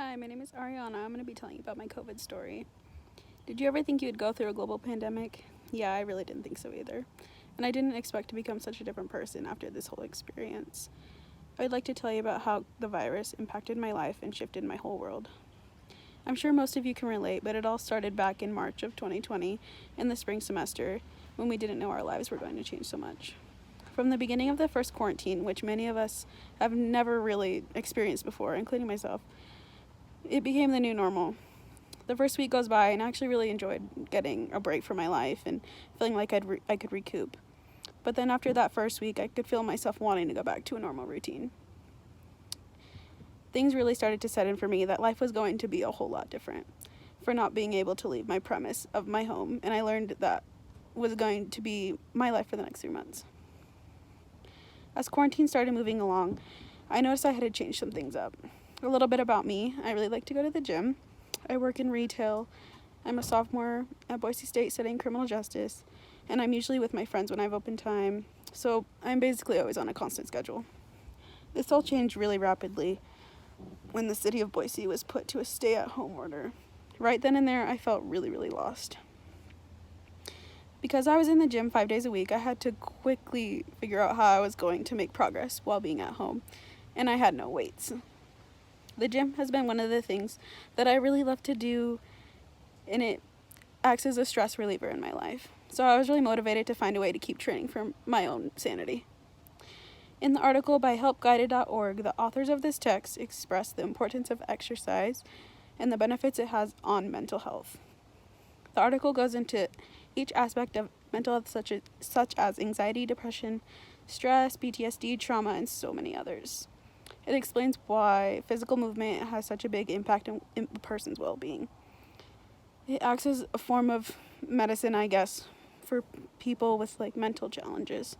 Hi, my name is Ariana. I'm going to be telling you about my COVID story. Did you ever think you would go through a global pandemic? Yeah, I really didn't think so either. And I didn't expect to become such a different person after this whole experience. I'd like to tell you about how the virus impacted my life and shifted my whole world. I'm sure most of you can relate, but it all started back in March of 2020 in the spring semester when we didn't know our lives were going to change so much. From the beginning of the first quarantine, which many of us have never really experienced before, including myself, it became the new normal. The first week goes by and I actually really enjoyed getting a break from my life and feeling like I could recoup. But then after that first week, I could feel myself wanting to go back to a normal routine. Things really started to set in for me that life was going to be a whole lot different for not being able to leave my premise of my home, and I learned that was going to be my life for the next 3 months. As quarantine started moving along, I noticed I had to change some things up. A little bit about me: I really like to go to the gym. I work in retail. I'm a sophomore at Boise State studying criminal justice, and I'm usually with my friends when I have open time, so I'm basically always on a constant schedule. This all changed really rapidly when the city of Boise was put to a stay-at-home order. Right then and there, I felt really, really lost. Because I was in the gym 5 days a week, I had to quickly figure out how I was going to make progress while being at home, and I had no weights. The gym has been one of the things that I really love to do, and it acts as a stress reliever in my life. So I was really motivated to find a way to keep training for my own sanity. In the article by helpguided.org, the authors of this text express the importance of exercise and the benefits it has on mental health. The article goes into each aspect of mental health, such as anxiety, depression, stress, PTSD, trauma, and so many others. It explains why physical movement has such a big impact on a person's well-being. It acts as a form of medicine, I guess, for people with mental challenges.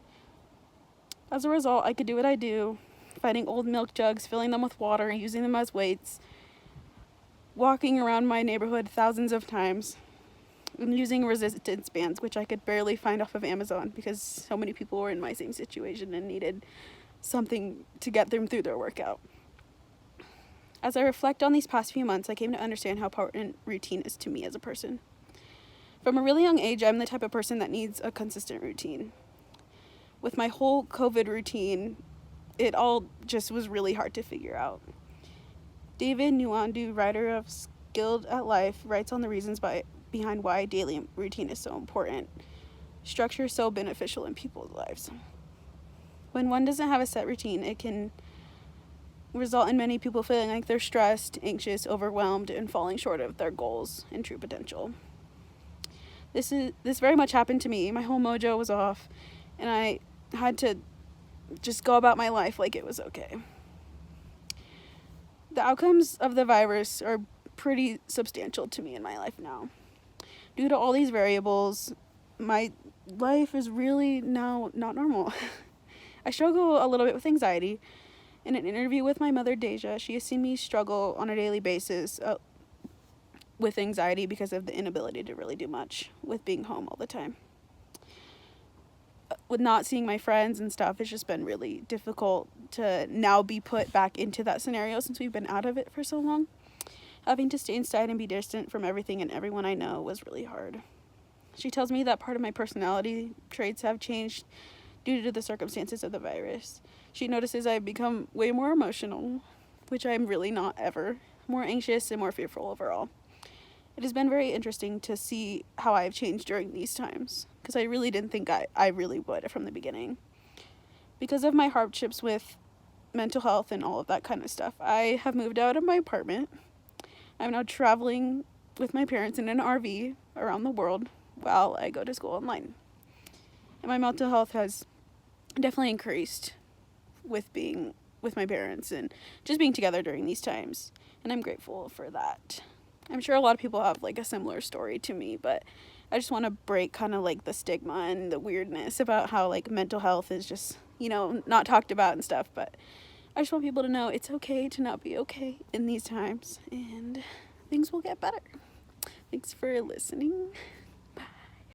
As a result, I could do what I do, finding old milk jugs, filling them with water, using them as weights, walking around my neighborhood thousands of times, and using resistance bands, which I could barely find off of Amazon because so many people were in my same situation and needed something to get them through their workout. As I reflect on these past few months, I came to understand how important routine is to me as a person. From a really young age, I'm the type of person that needs a consistent routine. With my whole COVID routine, it all just was really hard to figure out. David Nuandu, writer of Skilled at Life, writes on the reasons behind why daily routine is so important. Structure is so beneficial in people's lives. When one doesn't have a set routine, it can result in many people feeling like they're stressed, anxious, overwhelmed, and falling short of their goals and true potential. This very much happened to me. My whole mojo was off, and I had to just go about my life like it was okay. The outcomes of the virus are pretty substantial to me in my life now. Due to all these variables, my life is really now not normal. I struggle a little bit with anxiety. In an interview with my mother, Deja, she has seen me struggle on a daily basis with anxiety because of the inability to really do much with being home all the time. With not seeing my friends and stuff, it's just been really difficult to now be put back into that scenario since we've been out of it for so long. Having to stay inside and be distant from everything and everyone I know was really hard. She tells me that part of my personality traits have changed due to the circumstances of the virus. She notices I've become way more emotional, which I'm really not ever, more anxious and more fearful overall. It has been very interesting to see how I have changed during these times, because I really didn't think I really would from the beginning. Because of my hardships with mental health and all of that kind of stuff, I have moved out of my apartment. I'm now traveling with my parents in an RV around the world while I go to school online. And my mental health has definitely increased with being with my parents and just being together during these times. And I'm grateful for that. I'm sure a lot of people have a similar story to me, but I just want to break kind of the stigma and the weirdness about how mental health is just, not talked about and stuff. But I just want people to know it's okay to not be okay in these times, and things will get better. Thanks for listening.